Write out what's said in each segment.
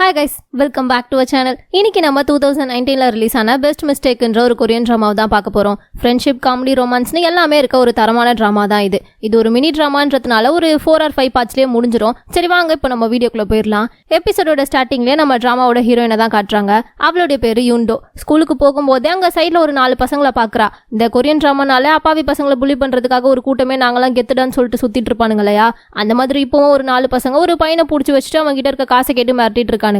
Hi guys, welcome back to our channel. இன்னைக்கு நம்ம 2019ல release ஆன பெஸ்ட் மிஸ்டேக்ன்ற ஒரு கொரியன் டிராமாவை தான் பார்க்க போறோம். ஃப்ரெண்ட்ஷிப், காமெடி, ரொமான்ஸ்னு எல்லாமே இருக்க ஒரு தரமான டிராமா தான் இது. இது ஒரு மினி டிராமான்றதுனால ஒரு 4 or 5 பார்ட்ஸ்லயே முடிஞ்சிரும். சரி வாங்க இப்போ நம்ம வீடியோக்குள்ள போயிடலாம். எபிசோடோட ஸ்டார்டிங்லயே நம்ம டிராமாவோட ஹீரோயினை தான் காட்டுறாங்க. அவளுடைய பேரு யூண்டோ. ஸ்கூலுக்கு போகும்போதே அங்க சைட்ல ஒரு 4 பசங்களை பாக்குறா. இந்த கொரியன் டிராமானால அப்பாவி பசங்களை புலி பண்றதுக்காக ஒரு கூட்டமே நாங்களாம் கெத்துடான்னு சொல்லிட்டு சுத்திட்டு இருப்பானுங்க இல்லையா? அந்த மாதிரி இப்பவும் ஒரு 4 பசங்க ஒரு பையனை பிடிச்சி வச்சுட்டு அவங்க கிட்ட இருக்க காசை கேட்டு மிரட்டிட்டு இருக்கானுங்க.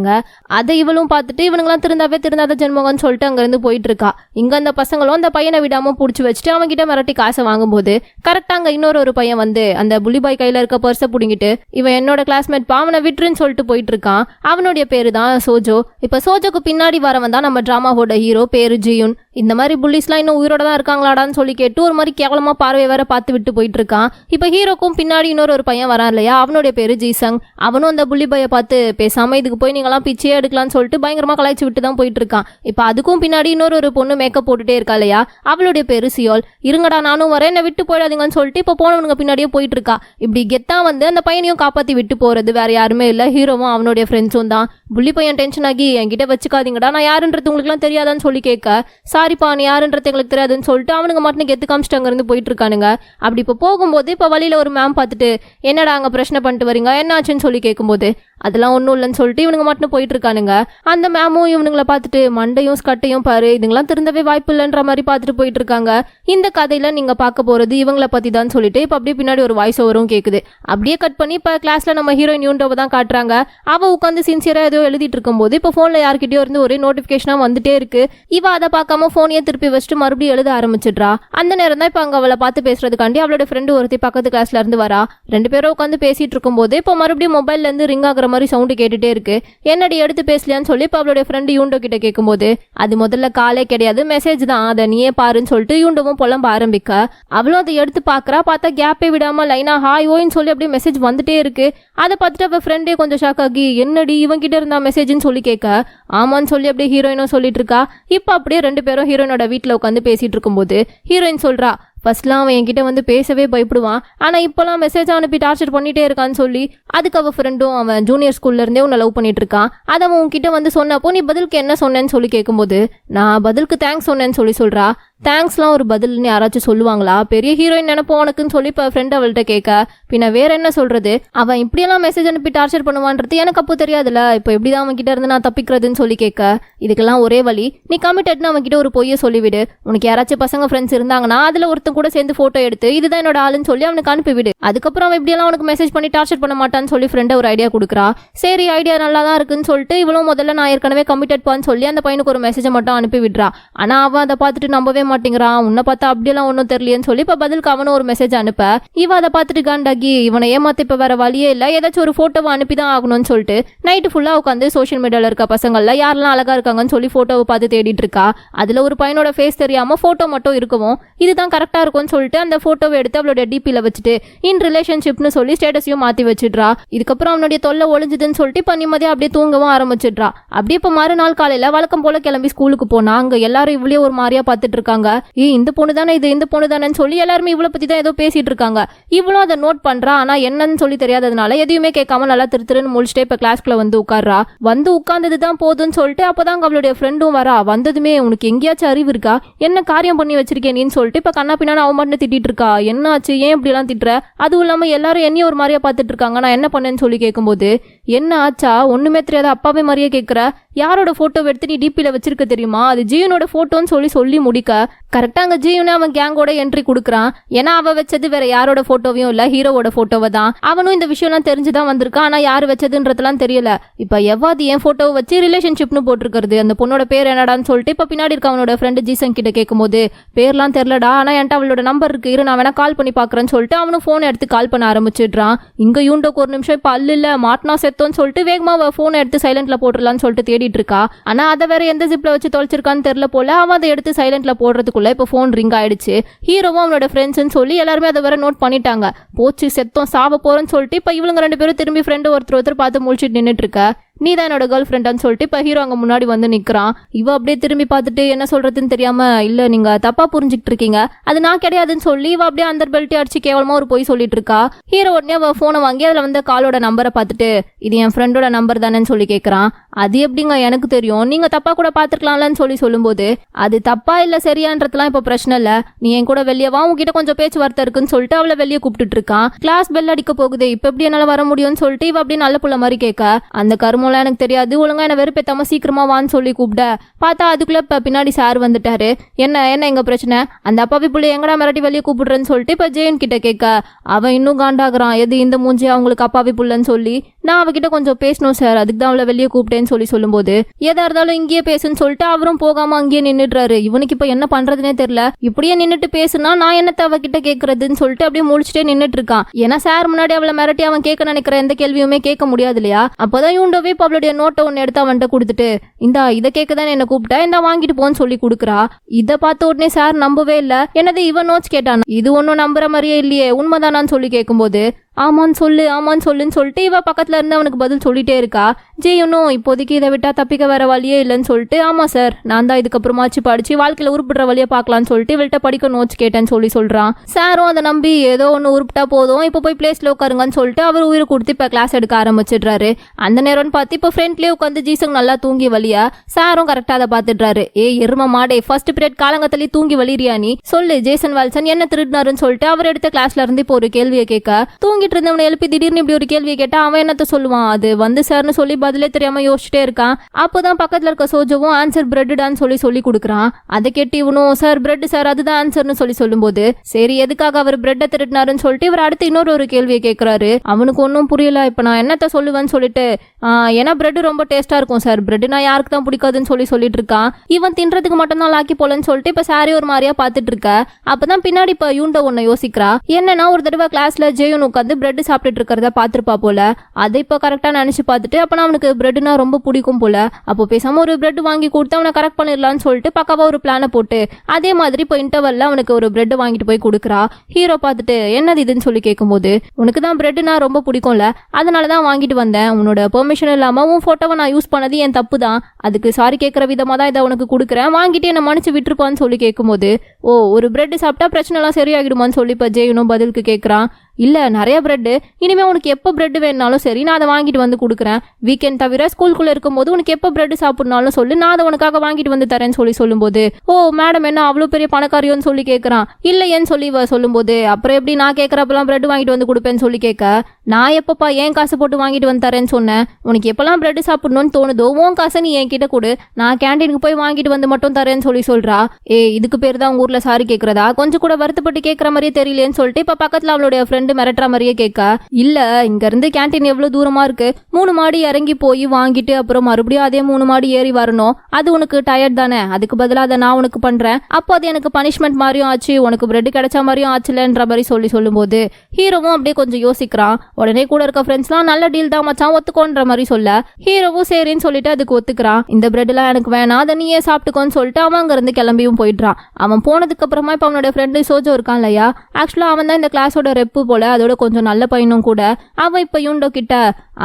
அதை இவளும் பார்த்துட்டு இவனுங்களாம் திருந்தாத ஜென்மகன்னு சொல்லிட்டு அங்கிருந்து போயிட்டு இருக்கா. இங்க அந்த பசங்களும் அந்த பையனை விடாம புடிச்சு வச்சுட்டு அவங்க கிட்ட மிரட்டி காசை வாங்கும்போது கரெக்டா அங்க இன்னொரு பையன் வந்து அந்த புலி பாய் கையில இருக்க பர்ஸை புடிங்கிட்டு இவன் என்னோட கிளாஸ்மேட் பா, அவனை விட்டுருன்னு சொல்லிட்டு போயிட்டு இருக்கான். அவனுடைய பேரு தான் சோஜோ. இப்ப சோஜோக்கு பின்னாடி வரவன் தான் நம்ம டிராமாவோட ஹீரோ, பேரு ஜியுன். இந்த மாதிரி புலிஸ்லாம் இன்னும் உயிரோட தான் இருக்காங்களாடான்னு சொல்லி கேட்டு ஒரு மாதிரி கேவலமா பார்வை வேற பார்த்து விட்டு போயிட்டு இருக்கான். இப்ப ஹீரோக்கும் பின்னாடி இன்னொரு பையன் வரான் இல்லையா, அவனுடைய பேரு ஜிசங். அவனும் அந்த புலி பைய பார்த்து பேசாம இதுக்கு போய் நீங்களாம் பிச்சையே எடுக்கலாம்னு சொல்லிட்டு பயங்கரமா கலாய்ச்சி விட்டு தான் போயிட்டு இருக்கான். இப்ப அதுக்கும் பின்னாடி இன்னொரு பொண்ணு மேக்கப் போட்டுட்டே இருக்கா இல்லையா, அவளுடைய பேரு சியோல். இருங்கடா நானும் வரேன், என்ன விட்டு போயிடாதீங்கன்னு சொல்லிட்டு இப்ப போனவனுங்க பின்னாடியே போயிட்டு இருக்கா. இப்படி கெத்தா வந்து அந்த பையனையும் காப்பாத்தி விட்டு போறது வேற யாருமே இல்ல, ஹீரோவும் அவனுடைய ஃப்ரெண்ட்ஸும் தான். புள்ளி பையன் டென்ஷன் ஆகி என்கிட்ட வச்சுக்காதீங்கடா, நான் யாருன்றது உங்களுக்கு எல்லாம் தெரியாதான்னு சொல்லி கேட்க, சாரிப்பா நீ யாருன்றது எங்களுக்கு தெரியாதுன்னு சொல்லிட்டு அவனுங்க மட்டும் கெத்து காமிச்சிட்டு அங்க இருந்து போயிட்டு இருக்கானுங்க. அப்படி இப்ப போகும்போது இப்ப வழியில ஒரு மேம் பார்த்துட்டு என்னடா அங்க பிரச்சனை பண்ணிட்டு வரீங்க என்னாச்சுன்னு சொல்லி கேட்கும்போது அதெல்லாம் ஒன்றும் இல்லைன்னு சொல்லிட்டு இவனுங்க மட்டும் போயிட்டு இருக்கானுங்க. அந்த மேமும் இவனுங்களை பார்த்துட்டு மண்டையும் ஸ்கட்டையும் பாரு, இதுங்களாம் திருந்தவே வாய்ப்பு இல்லைன்ற மாதிரி பார்த்துட்டு போயிட்டு இருக்காங்க. இந்த கதையில நீங்க பார்க்க போறது இவங்களை பத்தி தான் சொல்லிட்டு இப்ப அப்படியே பின்னாடி ஒரு வாய்ஸ் ஓவரும் கேக்குது. அப்படியே கட் பண்ணி இப்ப கிளாஸ்ல நம்ம ஹீரோயின் யூண்டோவை தான் காட்டுறாங்க. அவ உட்காந்து சின்சியரா ஏதோ எழுதிட்டு இருக்கும்போது இப்ப போன்ல யார்கிட்டயோ இருந்து ஒரு நோட்டிபிகேஷனா வந்துட்டே இருக்கு. இவ அதை பார்க்காம போனையே திருப்பி வச்சுட்டு மறுபடியும் எழுத ஆரம்பிச்சிடுறா. அந்த நேரம் தான் இப்ப அங்க அவளை பார்த்து பேசுறதுக்காண்டி அவளோட ஃப்ரெண்டு ஒருத்தி பக்கத்து கிளாஸ்ல இருந்து வரா. 2 பேரும் உட்காந்து பேசிட்டு இருக்கும்போது இப்ப மறுபடியும் மொபைல்ல இருந்து ரிங் ஆகுற மாதிரி சவுண்ட் கேட்டுட்டே இருக்கு. என்னடி எடுத்து பேசலையான்னு சொல்லி இப்ப அவளுடைய ஃப்ரெண்டு யூண்டோ கிட்ட கேட்கும்போது அது முதல்ல காலே கிடையாது, மெசேஜ் தான், அதை நீயே பாருன்னு சொல்லிட்டு யூண்டோவும் புலம்ப ஆரம்பிக்க அவளும் அதை எடுத்து பாக்குறா. பார்த்தா கேப்பே விடாம லைனா ஹாய் ஓயின்னு சொல்லி அப்படியே மெசேஜ் வந்துட்டே இருக்கு. அதை பார்த்துட்டு அவ ஃப்ரெண்டே கொஞ்சம் ஷாக் ஆகி என்னடி இவன் கிட்ட இருந்தா மெசேஜ்னு சொல்லி கேட்க ஆமான்னு சொல்லி அப்படியே ஹீரோயினும் சொல்லிட்டு இருக்கா. இப்ப அப்படியே 2 பேரும் ஹீரோயினோட வீட்டுல உட்காந்து பேசிட்டு இருக்கும்போது ஹீரோயின் சொல்றா, ஃபர்ஸ்ட்லாம் அவன் என்கிட்ட வந்து பேசவே பயப்படுவான், ஆனா இப்பெல்லாம் மெசேஜ் அனுப்பி டார்ச்சர் பண்ணிட்டே இருக்கான்னு சொல்லி. அதுக்கு அவ ஃப்ரெண்டும் அவன் ஜூனியர் ஸ்கூல்ல இருந்தே உன்னை லவ் பண்ணிட்டு இருக்கான், அதை அவன் உன்கிட்ட வந்து சொன்னப்போ நீ பதிலுக்கு என்ன சொன்னேன்னு சொல்லி கேட்கும்போது நான் பதிலுக்கு தேங்க்ஸ் சொன்னேன்னு சொல்றா. தேங்க்ஸ்லாம் ஒரு பதில்னு யாராச்சும் சொல்லுவாங்களா, பெரிய ஹீரோயின் நினைப்போம் உனக்குன்னு சொல்லி இப்போ ஃப்ரெண்ட் அவள்கிட்ட கேட்க பின்ன வேற என்ன சொல்றது, அவன் இப்படியெல்லாம் மெசேஜ் அனுப்பி டார்ச்சர் பண்ணுவான்றது எனக்கு அப்போ தெரியாதுல்ல, இப்போ எப்படிதான் அவன் கிட்ட இருந்து நான் தப்பிக்கிறதுன்னு சொல்லி கேட்க இதுக்கெல்லாம் ஒரே வழி, நீ கமிட்டட்னு அவன் கிட்ட ஒரு பொய்யை சொல்லிவிடு. உனக்கு யாராச்சும் பசங்க ஃப்ரெண்ட்ஸ் இருந்தாங்கன்னா அதுல ஒருத்தன் கூட சேர்ந்து போட்டோ எடுத்து இதுதான் என்னோட ஆளுன்னு சொல்லி அவனுக்கு அனுப்பிவிடு. அதுக்கப்புறம் அவன் இப்படியெல்லாம் அவனுக்கு மெசேஜ் பண்ணி டார்ச்சர் பண்ண மாட்டான்னு சொல்லி ஃப்ரெண்ட் ஒரு ஐடியா கொடுக்குறா. சரி ஐடியா நல்லா தான் இருக்குன்னு சொல்லிட்டு இவ்வளவு முதல்ல நான் ஏற்கனவே கமிட்டட் பான்னு சொல்லி அந்த பையனுக்கு ஒரு மெசேஜை மட்டும் அனுப்பி விடுறா. ஆனா அவன் அதை பார்த்துட்டு நம்பவே மாட்டேங்கிறான். உன்னை பார்த்தா அப்படியெல்லாம் ஒன்னும் தெரியலன்னு சொல்லி இப்ப பதிலுக்கு அவனும் ஒரு மெசேஜ் அனுப்ப இவ அதை பார்த்துட்டு காண்டாகி இவனை ஏமாத்த இப்ப வேற வழியே இல்ல, ஏதாச்சும் ஒரு போட்டோவை அனுப்பிதான் ஆகணும்னு சொல்லிட்டு நைட்டு ஃபுல்லா உட்காந்து சோஷியல் மீடியால இருக்க பசங்கள்ல யாரெல்லாம் அழகா இருக்காங்கன்னு சொல்லி போட்டோவை பார்த்து தேடிட்டு இருக்கா. அதுல ஒரு பையனோட ஃபேஸ் தெரியாம போட்டோ மட்டும் இருக்கவும் இதுதான் கரெக்டா இருக்கும்னு சொல்லிட்டு அந்த போட்டோவை எடுத்து அவளோட டிபில வச்சுட்டு இன் ரிலேஷன்ஷிப்னு சொல்லி ஸ்டேட்டஸையும் மாத்தி வச்சிடுறா. இதுக்கப்புறம் அவனுடைய தொல்லை ஒளிஞ்சுதுன்னு சொல்லிட்டு இப்ப நிம்மதியா அப்படியே தூங்கவும் ஆரம்பிச்சிடுறா. அப்படியே இப்ப மறுநாள் காலையில வழக்கம் போல கிளம்பி ஸ்கூலுக்கு போனா அங்க எல்லாரும் இவ்வளவு ஒரு மாதிரியா பார்த்துட்டு இருக்காங்க. இந்த பொண்ணு தானே இது, இந்த பொண்ணு தானேன்னு சொல்லி எல்லாருமே இவ்வளவு பத்தி தான் ஏதோ பேசிட்டு இருக்காங்க. இவ்வளவு அதை நோட் பண்றா. ஆனா என்னன்னு சொல்லி தெரியாததுனால எதையுமே கேட்காம நல்லா திருன்னு முடிச்சுட்டு இப்ப கிளாஸ்க்குள்ள வந்து உட்கார்றா. வந்து உட்கார்ந்ததுதான் போதும்னு சொல்லிட்டு அப்பதான் அவளுடைய ஃப்ரெண்டும் வரா. வந்ததுமே உனக்கு எங்கேயாச்சும் அறிவு இருக்கா, என்ன காரியம் பண்ணி வச்சிருக்கேன்னு சொல்லிட்டு இப்ப கண்ணா பின்னா அவன் மட்டும் திட்டிட்டு இருக்கா. என்னாச்சு, ஏன் இப்படி எல்லாம் திட்டுற, அதுவும் இல்லாம எல்லாரும் என்னையும் ஒரு மாதிரியா பாத்துட்டு இருக்காங்க, நான் என்ன பண்ணேன்னு சொல்லி கேட்கும்போது என்ன ஆச்சா, ஒண்ணுமே தெரியாத அப்பாவே மாதிரியே கேட்கிற, யாரோட போட்டோ எடுத்து நீ டிபில வச்சிருக்க தெரியுமா, அது ஜீவனோட போட்டோன்னு சொல்லி முடிக்க கரெக்டா அங்க ஜீவனே அவன் கேங்கோட என்ட்ரி கொடுக்குறான். ஏன்னா அவ வச்சது வேற யாரோட போட்டோவையும் இல்ல, ஹீரோவோட போட்டோவை தான். அவனும் இந்த விஷயம் எல்லாம் தெரிஞ்சுதான் வந்திருக்கான், ஆனா யாரு வச்சதுன்றதுலாம் தெரியல. இப்ப எவ்வாது என் போட்டோவை வச்சு ரிலேஷன்ஷிப்னு போட்டிருக்கிறது, அந்த பொண்ணோட பேர் என்னடான்னு சொல்லிட்டு இப்ப பின்னாடி இருக்க அவனோட ஃப்ரெண்டு ஜீசன் கிட்ட கேட்கும்போது பேர்லாம் தெரியலடா, ஆனா என்கிட்ட அவளோட நம்பர் இருக்கு, இரு நான் வேணா கால் பண்ணி பாக்குறேன்னு சொல்லிட்டு அவனும் போன் எடுத்து கால் பண்ண ஆரம்பிச்சிடுறான். இங்க யூண்டோக்கு ஒரு நிமிஷம் இப்ப அல்ல மாட்டினா செத்தோன்னு சொல்லிட்டு வேகமா போனை எடுத்து சைலண்ட்ல போட்டுடலான்னு சொல்லிட்டு தேடிட்டு இருக்கா. ஆனா அதை வேற எந்த ஜிப்ல வச்சு தொலைச்சிருக்கான்னு தெரியல போல. அவன் அதை எடுத்து சைலண்ட்ல போடுறதுக்குள்ள இப்ப போன் ரிங் ஆயிடுச்சு. ஹீரோவும் அவனோட ஃப்ரெண்ட்ஸ்ன்னு சொல்லி எல்லாருமே அதை வேற நோட் பண்ணிட்டாங்க. போச்சு செத்தோம் சாவ போறோன்னு சொல்லிட்டு இப்ப இவங்க 2 பேரும் திரும்பி ஃப்ரெண்டு ஒருத்தர் பார்த்து முழிச்சிட்டு நின்னுட்டு இருக்க. நீ தான் என்னோட கேர்ள் ஃப்ரெண்டான்னு சொல்லிட்டு இப்போ ஹீரோ அங்கே முன்னாடி வந்து நிற்கிறான். இவ அப்படியே திரும்பி பார்த்துட்டு என்ன சொல்றதுன்னு தெரியாம, இல்லை நீங்க தப்பா புரிஞ்சுக்கிட்டு இருக்கீங்க, அது நான் கிடையாதுன்னு சொல்லி இவ அப்படியே அந்த பெல்ட்டி அடிச்சு கேவலமா ஒரு போய் சொல்லிட்டு இருக்கா. ஹீரோ உடனே அவ போனை வாங்கி அதுல வந்து காலோட நம்பரை பார்த்துட்டு இது என் ஃப்ரெண்டோட நம்பர் தானேன்னு சொல்லி கேட்கறான். அது எப்படிங்க எனக்கு தெரியும், நீங்க தப்பா கூட பாத்துக்கலாம்லன்னு சொல்லி சொல்லும்போது, அது தப்பா இல்ல சரியான்றதுலாம் இப்ப பிரச்சனை இல்ல, நீ என் கூட வெளியே வா, உங்ககிட்ட கொஞ்சம் பேச்சுவார்த்தை இருக்குன்னு சொல்லிட்டு அவளை வெளியே கூப்பிட்டு இருக்கான். கிளாஸ் பெல் அடிக்க போகுது, இப்ப எப்படி என்னால வர முடியும்னு சொல்லிட்டு இவ அப்படியே நல்ல புள்ள மாதிரி கேட்க, அந்த கருமெல்லாம் எனக்கு தெரியாது, ஒழுங்கா என்ன வெறுப்பேத்தாம சீக்கிரமா வான்னு சொல்லி கூப்பிட பார்த்தா அதுக்குள்ள இப்ப பின்னாடி சார் வந்துட்டாரு. என்ன என்ன எங்க பிரச்சனை, அந்த அப்பாவி புள்ளி எங்கடா மிரட்டி வெளியே கூப்பிடுறேன்னு சொல்லிட்டு இப்ப ஜெயன் கிட்ட கேட்க, அவன் இன்னும் காண்டாகிறான், எது இந்த மூஞ்சி அவங்களுக்கு அப்பாவி புள்ளன்னு சொல்லி, நான் அவகிட்ட கொஞ்சம் பேசணும் சார், அதுக்கு தான் அவளை வெளியே கூப்பிட்டேன்னு சொல்லி சொல்லும்போது, எதா இருந்தாலும் இங்கேயே பேசுன்னு சொல்லிட்டு அவரும் போகாம அங்கேயே நின்றுடுறாரு. இவனுக்கு இப்ப என்ன பண்றதுனே தெரியல, இப்படியே நின்றுட்டு பேசுனா நான் என்னத்த அவகிட்ட கேட்கறதுன்னு சொல்லிட்டு அப்படியே முடிச்சுட்டே நின்றுட்டு இருக்கான். ஏன்னா சார் முன்னாடி அவளை மிரட்டி அவன் கேட்க நினைக்கிற எந்த கேள்வியுமே கேட்க முடியாது இல்லையா. அப்பதான் யூண்டோவே இப்ப அவளுடைய நோட்டை ஒன்னு எடுத்து அவன்கிட்ட கொடுத்துட்டு, இந்தா இதை கேட்கதான் என்ன கூப்பிட்டா, இந்த வாங்கிட்டு போன்னு சொல்லி கொடுக்குறா. இதை பார்த்த உடனே சார் நம்பவே இல்ல. என்னது இவன் நோட்ஸ் கேட்டான், இது ஒன்னும் நம்புற மாதிரியே இல்லையே, உண்மைதானான்னு சொல்லி கேட்கும்போது, ஆமான்னு சொல்லுன்னு சொல்லிட்டு இவ பக்கத்துல இருந்து அவனுக்கு பதில் சொல்லிட்டே இருக்கா. ஜெயனும் இப்போதைக்கு இதை விட்டா தப்பிக்க வேற வழியே இல்லைன்னு சொல்லிட்டு, ஆமா சார் நான் தான் இதுக்கப்புறமாச்சு படிச்சு வாழ்க்கையில உருப்பிடுற வழியை பார்க்கலான்னு சொல்லிட்டு இவள்கிட்ட படிக்க நோட்ஸ் கேட்டேன்னு சொல்லி சொல்றான். சாரும் அதை நம்பி ஏதோ ஒன்று உருப்பிட்டா போதும், இப்போ போய் பிளேஸ்ல உட்காருங்கன்னு சொல்லிட்டு அவர் உயிரை கொடுத்து இப்ப கிளாஸ் எடுக்க ஆரம்பிச்சிடுறாரு. அந்த நேரம்னு பார்த்து இப்போ ஃப்ரெண்ட்லயே உட்காந்து ஜீசங் நல்லா தூங்கி வலியா, சாரும் கரெக்டா அதை பார்த்துடுறாரு. எரும மாடே, ஃபர்ஸ்ட் பீரியட் காலங்கத்திலேயே தூங்கி வலிரியா நீ, சொல்லு ஜேசன் வால்சன் என்ன திருடினாருன்னு சொல்லிட்டு அவர் எடுத்த கிளாஸ்ல இருந்து இப்போ ஒரு கேள்வியை கேட்க, தூங்கிட்டு இருந்தவனை எழுப்பி திடீர்னு இப்படி ஒரு கேள்வியை கேட்டா அவன் என்னத்த சொல்லுவான், அது வந்து சார்னு சொல்லி பதிலே தெரியாம யோசிச்சுட்டே இருக்கான். அப்போதான் பக்கத்துல இருக்க சோஜோவும் ஆன்சர் பிரெட்டுடான்னு சொல்லி கொடுக்குறான். அதை கேட்டு இவனும் சார் பிரெட் சார் அதுதான் ஆன்சர்னு சொல்லி சொல்லும்போது, சரி எதுக்காக அவர் பிரெட்டை திருடினாருன்னு சொல்லிட்டு இவர் அடுத்து இன்னொரு கேள்வியை கேட்கிறாரு. அவனுக்கு ஒன்றும் புரியல, இப்ப நான் என்னத்த சொல்லுவேன்னு சொல்லிட்டு, ஏன்னா பிரெட் ரொம்ப டேஸ்டா இருக்கும் சார், பிரெட் நான் யாருக்கு தான் பிடிக்காதுன்னு சொல்லிட்டு இருக்கான். இவன் தின்றதுக்கு மட்டும் தான் லாக்கி போலன்னு சொல்லிட்டு இப்ப சாரி ஒரு மாதிரியா பாத்துட்டு இருக்க. அப்பதான் பின்னாடி இப்ப யூண்டோ ஒன்னு யோசிக்கிறா. என்னன்னா ஒரு தடவை கிளாஸ்ல ஜெயன் உட்காந்து பிரெட் சாப்பிட்டுட்டு இருக்கிறத பாத்துருப்பா போல, அதை இப்ப கரெக்டா நினைச்சு பார்த்துட்டு அப்பனா அவனுக்கு பிரெட்னா ரொம்ப பிடிக்கும் போல, அப்போ பேசாம ஒரு பிரெட் வாங்கி கொடுத்து அவனை கரெக்ட் பண்ணிடலாம்னு சொல்லிட்டு பக்காவா ஒரு பிளானை போட்டு அதே மாதிரி இப்போ இன்டர்வல்ல அவனுக்கு ஒரு பிரெட் வாங்கிட்டு போய் கொடுக்குறா. ஹீரோ பார்த்துட்டு என்னது இதுன்னு சொல்லி கேட்கும்போது, உனக்கு தான் பிரெட்னா ரொம்ப பிடிக்கும்ல, அதனாலதான் வாங்கிட்டு வந்தேன், உன்னோட பெர்மிஷன் இல்லாம உன் போட்டோவை நான் யூஸ் பண்ணது என் தப்பு தான், அதுக்கு சாரி கேட்கற விதமா தான் இதை உனக்கு கொடுக்குறேன், வாங்கிட்டு என்ன மன்னிச்சு விட்டுருப்பான்னு சொல்லி கேட்கும்போது, ஓ ஒரு பிரெட் சாப்பிட்டா பிரச்சனை எல்லாம் சரியாகிடுமான்னு சொல்லி இப்போ ஜெயனும் பதிலுக்கு கேட்கறான். இல்ல நிறைய பிரெட், இனிமே உனக்கு எப்போ பிரெட் வேணுனாலும் சரி நான் அதை வாங்கிட்டு வந்து கொடுக்குறேன், வீக்கெண்ட் தவிர ஸ்கூலுக்குள்ள இருக்கும்போது உனக்கு எப்போ பிரெட் சாப்பிடனாலும் சொல்லி நான் அதை உனக்காக வாங்கிட்டு வந்து தரேன்னு சொல்லி சொல்லும்போது, ஓ மேடம் என்ன அவ்வளோ பெரிய பணக்காரியோன்னு சொல்லி கேட்கறான். இல்லையேன்னு சொல்லி சொல்லும்போது, அப்புறம் எப்படி நான் கேட்கறப்பெல்லாம் பிரெட் வாங்கிட்டு வந்து கொடுப்பேன்னு சொல்லி கேட்க, நான் எப்பப்பா ஏன் காசு போட்டு வாங்கிட்டு வந்து தரேன்னு சொன்னேன், உனக்கு எப்பெல்லாம் பிரெட் சாப்பிடணும்னு தோணுதோ உன் காசை நீ என் கிட்ட கொடு, நான் கேண்டீனுக்கு போய் வாங்கிட்டு வந்து மட்டும் தரேன்னு சொல்லி சொல்றா. இதுக்கு பேர் தான் உங்க ஊர்ல சாரி கேட்கறதா, கொஞ்சம் கூட வருத்தப்பட்டு கேட்கற மாதிரியே தெரியலேன்னு சொல்லிட்டு இப்ப பக்கத்துல அவளுடைய ஃப்ரெண்டு மிரட்டுற மாதிரியே கேட்க, இல்ல இங்க இருந்து கேண்டீன் எவ்வளவு தூரமா இருக்கு, 3 மாடி இறங்கி போய் வாங்கிட்டு அப்புறம் மறுபடியும் அதே 3 மாடி ஏறி வரணும், அது உனக்கு டயர்ட் தானே, அதுக்கு பதிலாக அதை நான் உனக்கு பண்றேன், அப்போ அது எனக்கு பனிஷ்மெண்ட் மாதிரியும் ஆச்சு, உனக்கு பிரெட் கிடைச்ச மாதிரியும் ஆச்சுலன்ற மாதிரி சொல்லும்போது ஹீரோவும் அப்படியே கொஞ்சம் யோசிக்கிறான். உடனே கூட இருக்க ஃப்ரெண்ட்ஸ்லாம் நல்ல டீல் தான் மச்சான் ஒத்துக்கோன்ற மாதிரி சொல்ல, ஹீரோவும் சரின்னு சொல்லிட்டு அதுக்கு ஒத்துக்கிறான். இந்த பிரெட் எல்லாம் எனக்கு வேணாம், அதை நீயே சாப்பிட்டுக்கோன்னு சொல்லிட்டு அவன் அங்க இருந்து கிளம்பியும் போயிடுறான். அவன் போனதுக்கு அப்புறமா இப்ப அவனோட ஃப்ரெண்டு சோஜோ இருக்கான் இல்லையா, ஆக்சுவலா அவன் தான் இந்த கிளாஸோட ரெப்பு போல, அதோட கொஞ்சம் நல்ல பையனும் கூட. அவன் இப்ப யூண்டோ கிட்ட,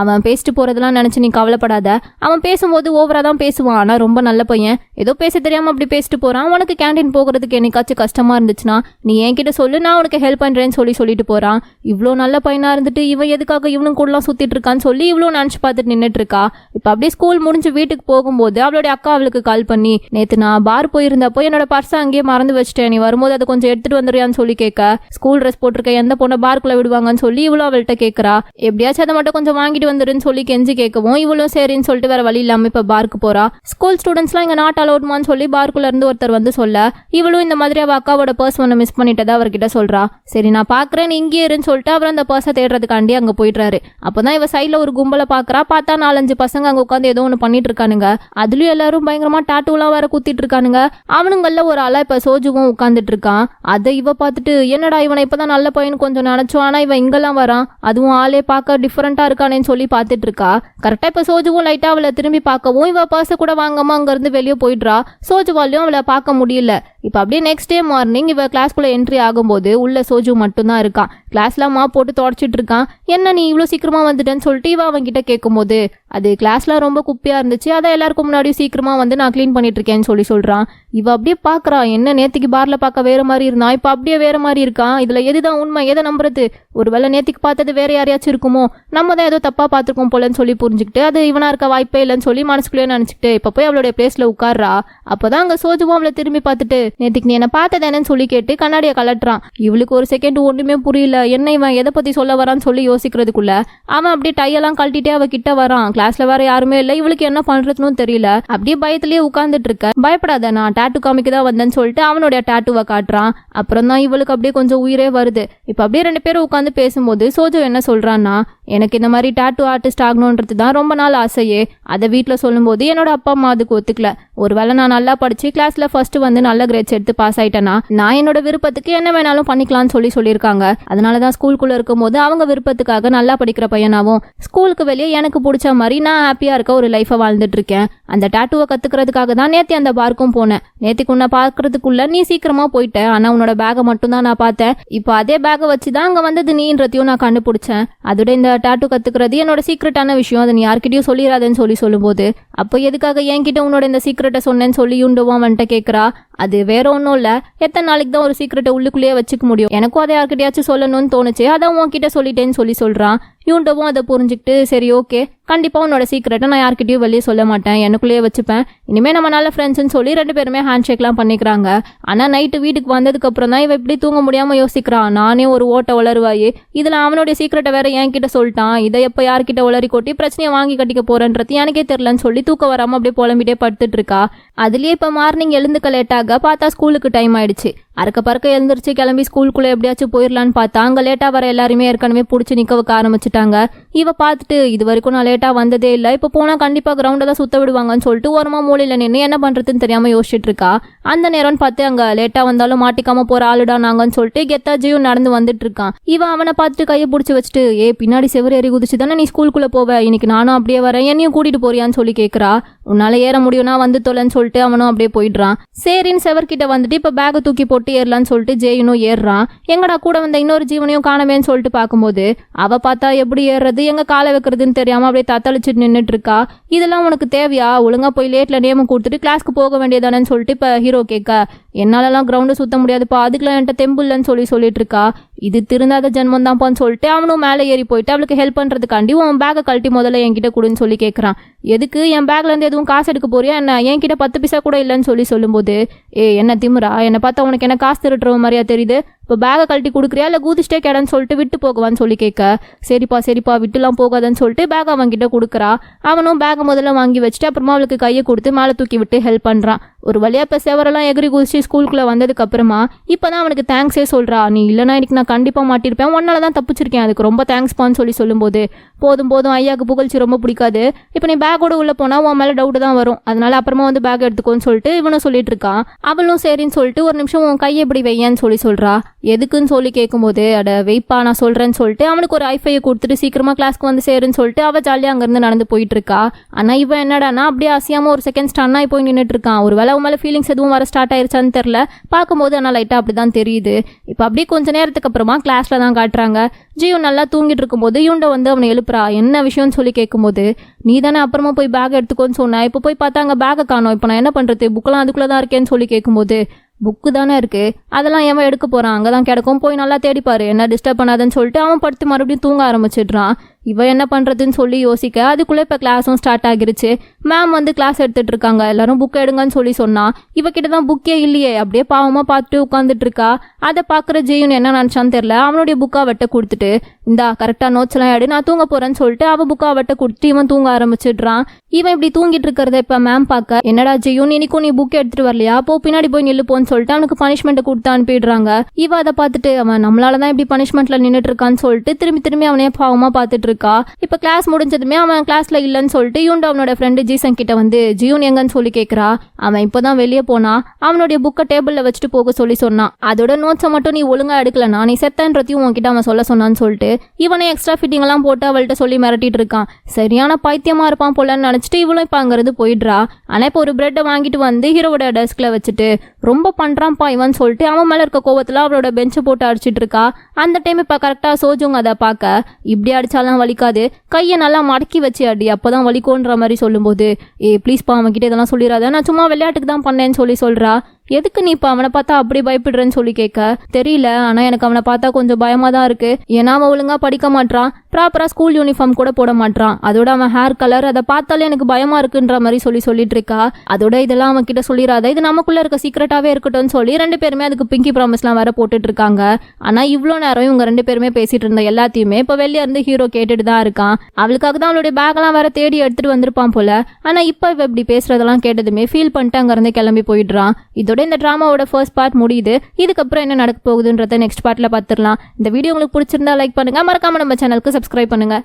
அவன் பேசிட்டு போறதெல்லாம் நினைச்சு நீ கவலைப்படாத, அவன் பேசும்போது ஓவரா தான் பேசுவான், ஆனா ரொம்ப நல்ல பையன், ஏதோ பேச தெரியாம அப்படி பேசிட்டு போறான், உனக்கு கேண்டீன் போகிறதுக்கு என்னைக்காச்சும் கஷ்டமா இருந்துச்சுன்னா நீ என்கிட்ட சொல்லு, நான் உனக்கு ஹெல்ப் பண்றேன்னு சொல்லிட்டு போறான். இவ்வளோ நல்ல பையனா இருந்துட்டு இவன் எதுக்காக இவனும் கூடலாம் சுத்திட்டு இருக்கான்னு சொல்லி இவ்வளோ நினைச்சு பார்த்துட்டு நின்றுட்டு இருக்கா. இப்ப அப்படியே ஸ்கூல் முடிஞ்சு வீட்டுக்கு போகும்போது அவளுடைய அக்கா அவளுக்கு கால் பண்ணி, நேத்து நான் பார் போயிருந்தப்போ என்னோட பர்ஸை அங்கேயே மறந்து வச்சுட்டேன், நீ வரும்போது அதை கொஞ்சம் எடுத்துட்டு வந்துறியான்னு சொல்லி கேட்க, ஸ்கூல் ட்ரெஸ் போட்டிருக்க எந்த பொண்ணை பார்க்குள்ள விடுவாங்கன்னு சொல்லி இவ்வளோ அவள்கிட்ட கேட்கறா. எப்படியாச்சும் அதை மட்டும் கொஞ்சம் வாங்கிட்டு வந்துருன்னு சொல்லி கெஞ்சி கேட்கவும் இவ்வளோ சரின்னு சொல்லிட்டு வேற வழி இல்லாம இப்ப பார்க்கு போறா. ஸ்கூல் ஸ்டூடெண்ட்ஸ்லாம் இங்க நாட் அலோட்மான்னு சொல்லி பார்க்குள்ள இருந்து ஒருத்தர் வந்து சொல்ல, இவளும் இந்த மாதிரி அவ அக்காவோட பர்ஸ் ஒன்று மிஸ் பண்ணிட்டதா அவர்கிட்ட சொல்றா. சரி நான் பாக்குறேன் நீ இங்கே இருன்னு சொல்லிட்டு அவர் அந்த பர்ஸை தேடுறதுக்காண்டி அங்க போயிடுறாரு. அப்பதான் இவ சைட்ல ஒரு கும்பலை பாக்குறா. பார்த்தா 4-5 பசங்க அங்க உட்காந்து ஏதோ ஒன்று பண்ணிட்டு இருக்கானுங்க. அதுலயும் எல்லாரும் பயங்கரமா டாட்டூலாம் வேற குத்திட்டு இருக்கானுங்க. அவனுங்கள்ல ஒரு ஆளா இப்ப சோஜுவும் உட்காந்துட்டு இருக்கான். அதை இவ பார்த்துட்டு, என்னடா இவனை இப்பதான் நல்ல பையன் கொஞ்சம் நினைச்சு என்னாச்சும், ஆனா இவன் இங்கெல்லாம் வரான், அதுவும் ஆளே பார்க்க டிஃபரெண்டா இருக்கானேன்னு சொல்லி பார்த்துட்டு இருக்கா. கரெக்டா இப்ப சோஜுவும் லைட்டா அவளை திரும்பி பார்க்கவும் இவ பர்ஸை கூட வாங்காம அங்க இருந்து வெளியே போயிடுறா. சோஜுவாலையும் அவளை பார்க்க முடியல. இப்ப அப்படியே நெக்ஸ்ட் டே மார்னிங் இவ கிளாஸ்குள்ள என்ட்ரி ஆகும்போது உள்ள சோஜு மட்டும்தான் இருக்கான். கிளாஸ்ல மா போட்டு தொடச்சிட்டு இருக்கான். என்ன நீ இவ்வளவு சீக்கிரமா வந்துட்டேன்னு சொல்லிட்டு இவ அவன் கிட்ட கேட்கும்போது, அது கிளாஸ்ல ரொம்ப குப்பையா இருந்துச்சு, அதான் எல்லாருக்கும் முன்னாடியும் சீக்கிரமா வந்து நான் கிளீன் பண்ணிட்டு இருக்கேன்னு சொல்றான். இவ அப்படியே பாக்குறா, என்ன நேத்திக்கு பார்ல பார்க்க வேற மாதிரி இருந்தான், இப்ப அப்படியே வேற மாதிரி இருக்கான், இதுல எதுதான் உண்மை, எதை நம்புறது, ஒருவேளை நேத்திக்கு பார்த்தது வேற யாரையாச்சும் இருக்குமோ, நம்ம தான் ஏதோ தப்பா பார்த்துருக்கோம் போலன்னு சொல்லி புரிஞ்சுக்கிட்டு அது இவனா இருக்க வாய்ப்பே இல்லைன்னு சொல்லி மனசுக்குள்ளே நினைச்சிட்டு இப்ப போய் அவளுடைய பிளேஸ்ல உட்கார்றா. அப்பதான் அங்க சோஜுவும் அவளை திரும்பி பார்த்துட்டு, நேத்திக்கு நீ என்ன பார்த்ததேன்னு சொல்லி கேட்டு கண்ணாடியை கலட்டுறான். இவளுக்கு ஒரு செகண்ட் ஒண்ணுமே புரியல, என்ன இவன் எதை பத்தி சொல்ல வரான்னு சொல்லி யோசிக்கிறதுக்குள்ள அவன் அப்படியே டையெல்லாம் கழட்டிட்டே அவ கிட்ட வரான். கிளாஸ்ல வேற யாருமே இல்லை, இவளுக்கு என்ன பண்றதுன்னு தெரியல. அப்படியே பயத்திலேயே உட்கார்ந்துட்டு இருக்க. பயப்படாத, நான் டாட்டூ காமிக்க தான் வந்தேன்னு சொல்லிட்டு அவனுடைய டாட்டூவை காட்டுறான். அப்புறம் தான் இவளுக்கு அப்படியே கொஞ்சம் உயிரே வருது. இப்ப அப்படியே ரெண்டு பேரும் உட்காந்து பேசும்போது சோஜு என்ன சொல்றான்னா, எனக்கு இந்த மாதிரி டாட்டூ ஆர்டிஸ்ட் ஆகணுன்றது தான் ரொம்ப நாள் ஆசையே. அதை வீட்டில் சொல்லும்போது என்னோட அப்பா அம்மா அதுக்கு ஒத்துக்கல. ஒருவேளை நான் நல்லா படிச்சு கிளாஸ்ல ஃபர்ஸ்ட் வந்து நல்ல கிரேட்ஸ் எடுத்து பாஸ் ஆயிட்டேன்னா நான் என்னோட விருப்பத்துக்கு என்ன வேணாலும் பண்ணிக்கலாம்னு சொல்லியிருக்காங்க. அதனாலதான் ஸ்கூலுக்குள்ள இருக்கும்போது அவங்க விருப்பத்துக்காக நல்லா படிக்கிற பையனாவும் ஸ்கூலுக்கு வெளியே எனக்கு பிடிச்ச மாதிரி நான் ஹாப்பியா இருக்க ஒரு லைஃபை வாழ்ந்துட்டு இருக்கேன். அந்த டாட்டூவை கத்துக்கிறதுக்காக தான் நேத்தி அந்த பார்க்கும் போனேன். நேத்திக்கு உன்னை பாக்குறதுக்குள்ள நீ சீக்கிரமா போயிட்ட, ஆனா உன்னோட பேகை மட்டும் தான் நான் பார்த்தேன். இப்போ அதே பேகை வச்சுதான் அங்க வந்தது நீன்றதையும் நான் கண்டுபிடிச்சேன். அதோட இந்த டாட்டூ கத்துக்கிறது என்னோட சீக்ரெட்டான விஷயம், அதை நீ யார்கிட்டயும் சொல்லிடாதேன்னு சொல்லும்போது, அப்போ எதுக்காக என்கிட்ட உன்னோட இந்த சீக்ரெட்டை சொன்னேன்னு சொல்லி யுண்டுவா வந்துட்ட கேட்கறா. அது வேற ஒன்றும் இல்லை, எத்தனை நாளைக்கு தான் ஒரு சீக்ரெட்டை உள்ளுக்குள்ளேயே வச்சுக்க முடியும், எனக்கும் அதை யார்கிட்டயாச்சும் சொல்லணும்னு தோணுச்சு, அதான் உன்கிட்ட சொல்லிட்டேன்னு சொல்றான். யூண்டவும் அதை புரிஞ்சுக்கிட்டு, சரி ஓகே, கண்டிப்பா உன்னோட சீக்ரெட்டை நான் யார்கிட்டயும் வெளியே சொல்ல மாட்டேன், எனக்குள்ளேயே வச்சுப்பேன், இனிமே நம்ம நல்ல ஃப்ரெண்ட்ஸ்ன்னு சொல்லி ரெண்டு பேருமே ஹேண்ட் ஷேக்லாம் பண்ணிக்கிறாங்க. ஆனா நைட்டு வீட்டுக்கு வந்ததுக்கு அப்புறம் தான் இவ இப்படி தூங்க முடியாம யோசிக்கிறான். நானே ஒரு ஓட்ட வளருவாயே, இதுல அவனுடைய சீக்ரெட்டை வேற என்கிட்ட சொல்லிட்டான், இதை எப்ப யார்கிட்ட வளரி கொட்டி பிரச்சனையை வாங்கி கட்டிக்க போறேன்றது எனக்கே தெரியலன்னு சொல்லி தூக்க வராம அப்படியே புலம்பிட்டே படுத்துட்டு இருக்கா. அதுலயே இப்ப மார்னிங் எழுந்துக்க லேட்டாக பார்த்தா ஸ்கூலுக்கு டைம் ஆயிடுச்சு. அறக்க பறக்க எழுந்திரிச்சு கிளம்பி ஸ்கூலுக்குள்ள எப்படியாச்சும் போயிடலான்னு பார்த்தா அங்க லேட்டா வர எல்லாருமே ஏற்கனவே பிடிச்சி நிக்க வைக்க ஆரம்பிச்சுட்டாங்க. இவ பார்த்துட்டு, இது வரைக்கும் நான் லேட்டா வந்ததே இல்லை, இப்ப போனா கண்டிப்பா கிரவுண்டை தான் சுத்த விடுவாங்கன்னு சொல்லிட்டு ஓரமா மூலையில நின்று என்ன பண்றதுன்னு தெரியாம யோசிச்சுட்டு இருக்கா. அந்த நேரம்னு பார்த்து அங்க லேட்டா வந்தாலும் மாட்டிக்காம போற ஆளுடா நாங்கன்னு சொல்லிட்டு கெத்தாஜியும் நடந்து வந்துட்டு இருக்கான். இவன் அவனை பார்த்துட்டு கையை பிடிச்சி வச்சுட்டு, பின்னாடி செவரு ஏறி குதிச்சு தானே நீ ஸ்கூலுக்குள்ள போவ, இன்னைக்கு நானும் அப்படியே வரேன், என்னையும் கூட்டிட்டு போறியான்னு சொல்லி கேட்கறா. உன்னால ஏற முடியும்னா வந்து தொலைன்னு சொல்லிட்டு அவனும் அப்படியே போயிடுறான். சரின்னு செவர்கிட்ட வந்துட்டு இப்ப பேக தூக்கி போட்டு ஏறலான்னு சொல்லிட்டு ஜெயினும் ஏறுறான். எங்கடா கூட வந்த இன்னொரு ஜீவனையும் காணவேன்னு சொல்லிட்டு பார்க்கும்போது அவ பார்த்தா எப்படி ஏறுறது எங்க காலை வைக்கிறதுன்னு தெரியாம அப்படியே தத்தளிச்சுட்டு நின்றுட்டு இருக்கா. இதெல்லாம் உனக்கு தேவையா, ஒழுங்கா போய் லேட்ல நேமம் கொடுத்துட்டு கிளாஸ்க்கு போக வேண்டியதானு சொல்லிட்டு இப்ப ஹீரோ கேட்க, என்னாலலாம் கிரவுண்டு சுத்த முடியாதுப்பா, அதுக்கெல்லாம் என்கிட்ட தெம்பு இல்லைன்னு சொல்லிட்டு இருக்கா. இது திருந்தாத ஜென்மம் தான்ப்பான்னு சொல்லிட்டு அவனும் மேலே ஏறி போயிட்டு அவளுக்கு ஹெல்ப் பண்றதுக்காண்டி உன் பேக்கை கழட்டி முதல்ல என்கிட்ட கொடுன்னு சொல்லி கேட்கறான். எதுக்கு, என் பேக்ல இருந்து எதுவும் காசு எடுக்க போறியா என்ன, என்கிட்ட 10 பைசா கூட இல்லைன்னு சொல்லும்போது, என்ன திமுறா, என்னை பார்த்தா உனக்கு என்ன காசு திருட்டுற மாதிரியா தெரியுது, இப்போ பேகை கழட்டி கொடுக்குறியா இல்லை கூதிச்சிட்டே கேடன்னு சொல்லிட்டு விட்டு போகவான்னு சொல்லி கேட்க, சரிப்பா விட்டுலாம் போகாதன்னு சொல்லிட்டு பேக் அவன்கிட்ட கொடுக்குறா. அவனும் பேகை முதல்ல வாங்கி வச்சுட்டு அப்புறமா அவளுக்கு கையை கொடுத்து மேலே தூக்கி விட்டு ஹெல்ப் பண்றான். ஒரு வழியா இப்போ செவரெல்லாம் எகிரி குதிச்சு ஸ்கூலுக்குள்ள வந்ததுக்கு அப்புறமா இப்பதான் அவனுக்கு தேங்க்ஸே சொல்றா. நீ இல்லைனா இன்னைக்கு நான் கண்டிப்பா மாட்டிருப்பேன், உன்னால தான் தப்பிச்சிருக்கேன், அதுக்கு ரொம்ப தேங்க்ஸ்பான்னு சொல்லும்போது, போதும் ஐயாவுக்கு புகழ்ச்சி ரொம்ப பிடிக்காது, இப்போ நீ பேக்கோட உள்ள போனா உன் மேல டவுட் தான் வரும், அதனால அப்புறமா வந்து பேக் எடுத்துக்கோன்னு சொல்லிட்டு இவனும் சொல்லிட்டு இருக்கான். அவளும் சரின்னு சொல்லிட்டு ஒரு நிமிஷம் உன் கையை எப்படி வையான்னு சொல்றா. எதுக்குன்னு சொல்லி கேட்கும்போது, அட வெயிப்பா நான் சொல்றேன்னு சொல்லிட்டு அவனுக்கு ஒரு ஐஃபையை கொடுத்துட்டு சீக்கிரமா கிளாஸ்க்கு வந்து சேருன்னு சொல்லிட்டு அவ ஜாலியா அங்கிருந்து நடந்து போயிட்டு இருக்கா. ஆனா இவன் என்னடானா அப்படியே அசியாம ஒரு செகண்ட் ஸ்டன் ஆகி போய் நின்றுட்டு இருக்கான். ஒருவேளை உன் மேல ஃபீலிங்ஸ் எதுவும் வர ஸ்டார்ட் ஆயிருச்சான்னு தெரியல, பார்க்கும்போது ஆனால் லைட்டா அப்படிதான் தெரியுது. இப்போ அப்படியே கொஞ்ச நேரத்துக்கு அப்புறமா கிளாஸ்ல தான் காட்டுறாங்க. ஜியோ நல்லா தூங்கிட்டு இருக்கும்போது யூண்டை வந்து அவனை எழுப்புறா. என்ன விஷயம்னு சொல்லி கேட்கும்போது, நீ தானே அப்புறமா போய் பேக் எடுத்துக்கோன்னு சொன்ன, இப்போ போய் பார்த்தா அங்கே பேக்கை காணோம், இப்போ நான் என்ன பண்றது, புக்கெல்லாம் அதுக்குள்ள தான் இருக்கேன்னு சொல்லி கேட்கும்போது, புக்கு தானே இருக்கு, அதெல்லாம் எவன் எடுக்க போறான், அங்கதான் கிடக்கும், போய் நல்லா தேடிப்பாரு, என்ன டிஸ்டர்ப் பண்ணாதுன்னு சொல்லிட்டு அவன் படுத்து மறுபடியும் தூங்க ஆரம்பிச்சிடுறான். இவன் என்ன பண்றதுன்னு சொல்லி யோசிக்க அதுக்குள்ள இப்ப கிளாஸும் ஸ்டார்ட் ஆகிருச்சு. மேம் வந்து கிளாஸ் எடுத்துட்டு இருக்காங்க. எல்லாரும் புக் எடுங்கன்னு சொன்னா இவகிட்ட தான் புக்கே இல்லையே, அப்படியே பாவமா பார்த்துட்டு உட்காந்துட்டு இருக்கா. அதை பாக்குற ஜெயுன் என்ன நினைச்சான்னு தெரியல, அவனுடைய புக்கா வெட்ட கொடுத்துட்டு, இந்தா கரெக்டா நோட்ஸ் எல்லாம் எடு, நான் தூங்க போறேன்னு சொல்லிட்டு அவன் புக்கா வெட்ட கொடுத்துட்டு இவன் தூங்க ஆரம்பிச்சிடுறான். இவன் இப்படி தூங்கிட்டு இருக்கிறத இப்ப மேம் பார்க்க, என்னடா ஜெயுன் இன்னைக்கும் நீ புக் எடுத்துட்டு வரலையா, அப்போ பின்னாடி போய் நில்லுப்போன்னு சொல்லிட்டு அவனுக்கு பனிஷ்மெண்ட் கொடுத்து அனுப்பிடுறாங்க. இவ அதை பார்த்துட்டு அவன் நம்மளாலதான் இப்படி பனிஷ்மெண்ட்ல நின்றுட்டு இருக்கான்னு சொல்லிட்டு திரும்பி அவனே பாவமா பார்த்துட்டு இருக்கா. இப்போ கிளாஸ் முடிஞ்சதுமே அவன் கிளாஸ்ல இல்லைன்னு சொல்லிட்டு யூன் அவனோட ஃப்ரெண்டு ஜீசன் கிட்ட வந்து ஜியூன் எங்கன்னு சொல்லி கேட்கறா. அவன் இப்போதான் வெளியே போனா அவனுடைய புக்கை டேபிள்ல வச்சுட்டு போக சொல்லி சொன்னான். அதோட நோட்ஸை மட்டும் நீ ஒழுங்கா எடுக்கலனா நீ செத்தன்றதையும் உன்கிட்ட அவன் சொல்ல சொன்னான்னு சொல்லிட்டு இவனே எக்ஸ்ட்ரா ஃபிட்டிங் எல்லாம் போட்டு அவள்கிட்ட சொல்லி மிரட்டிட்டு இருக்கான். சரியான பைத்தியமா இருப்பான் போலன்னு நினைச்சிட்டு இவளும் இப்ப அங்கிருந்து போயிடுறா. ஆனா இப்போ ஒரு பிரெட்டை வாங்கிட்டு வந்து ஹீரோவோட டெஸ்க்ல வச்சுட்டு ரொம்ப பண்றான்ப்பா இவன் சொல்லிட்டு அவன் மேல இருக்க கோவத்துல அவளோட பெஞ்சை போட்டு அடிச்சிட்டு இருக்கா. அந்த டைம் இப்ப கரெக்டா சோஜுங்க அதை பார்க்க இப்படி அடிச்சாலாம் வலிக்காது, கையை நல்லா மடக்கி வச்சு அடி அப்பதான் வலிக்கோன்ற மாதிரி சொல்லும்போது ப்ளீஸ்ப்பா அவன் கிட்ட இதெல்லாம் சொல்லிடாத, நான் சும்மா விளையாட்டுக்கு தான் பண்ணேன்னு சொல்லி சொல்றா. எதுக்கு நீ இப்போ அவனை பார்த்தா அப்படி பயப்படுறேன்னு சொல்லி கேட்க தெரியல, ஆனா எனக்கு அவனை பார்த்தா கொஞ்சம் பயமா தான் இருக்கு. ஏன்னா அவன் ஒழுங்கா படிக்க மாட்டான், ப்ராப்பரா ஸ்கூல் யூனிஃபார்ம் கூட போட மாட்டான், அதோட அவன் ஹேர் கலர் அதை பார்த்தாலே எனக்கு பயமா இருக்குன்ற மாதிரி சொல்லிட்டு இருக்கா. அதோட இதெல்லாம் அவன் கிட்ட சொல்லிடாத, இது நமக்குள்ள இருக்க சீக்கிரட்டாவே இருக்கட்டும்னு சொல்லி ரெண்டு பேருமே அதுக்கு பிங்கி ப்ராமிஸ்லாம் வேற போட்டுட்டு இருக்காங்க. ஆனா இவ்வளோ நேரம் இவங்க ரெண்டு பேருமே பேசிட்டு இருந்த எல்லாத்தையுமே இப்போ வெளியே இருந்து ஹீரோ கேட்டுட்டு தான் இருக்கான். அவளுக்காக தான் அவளுடைய பேக்கெல்லாம் வேற தேடி எடுத்துட்டு வந்திருப்பான் போல. ஆனா இப்போ இப்படி பேசுறதெல்லாம் கேட்டதுமே ஃபீல் பண்ணிட்டு அங்க இருந்து கிளம்பி போயிடுறான். இந்த டிராமாவோட ஃபர்ஸ்ட் பார்ட் முடியுது. இதுக்கப்புறம் என்ன நடக்க போகுதுன்றத நெக்ஸ்ட் பார்ட்ல பார்த்துடலாம். இந்த வீடியோ உங்களுக்கு பிடிச்சிருந்தா லைக் பண்ணுங்க, மறக்காம நம்ம சேனலுக்கு சப்ஸ்கிரைப் பண்ணுங்க.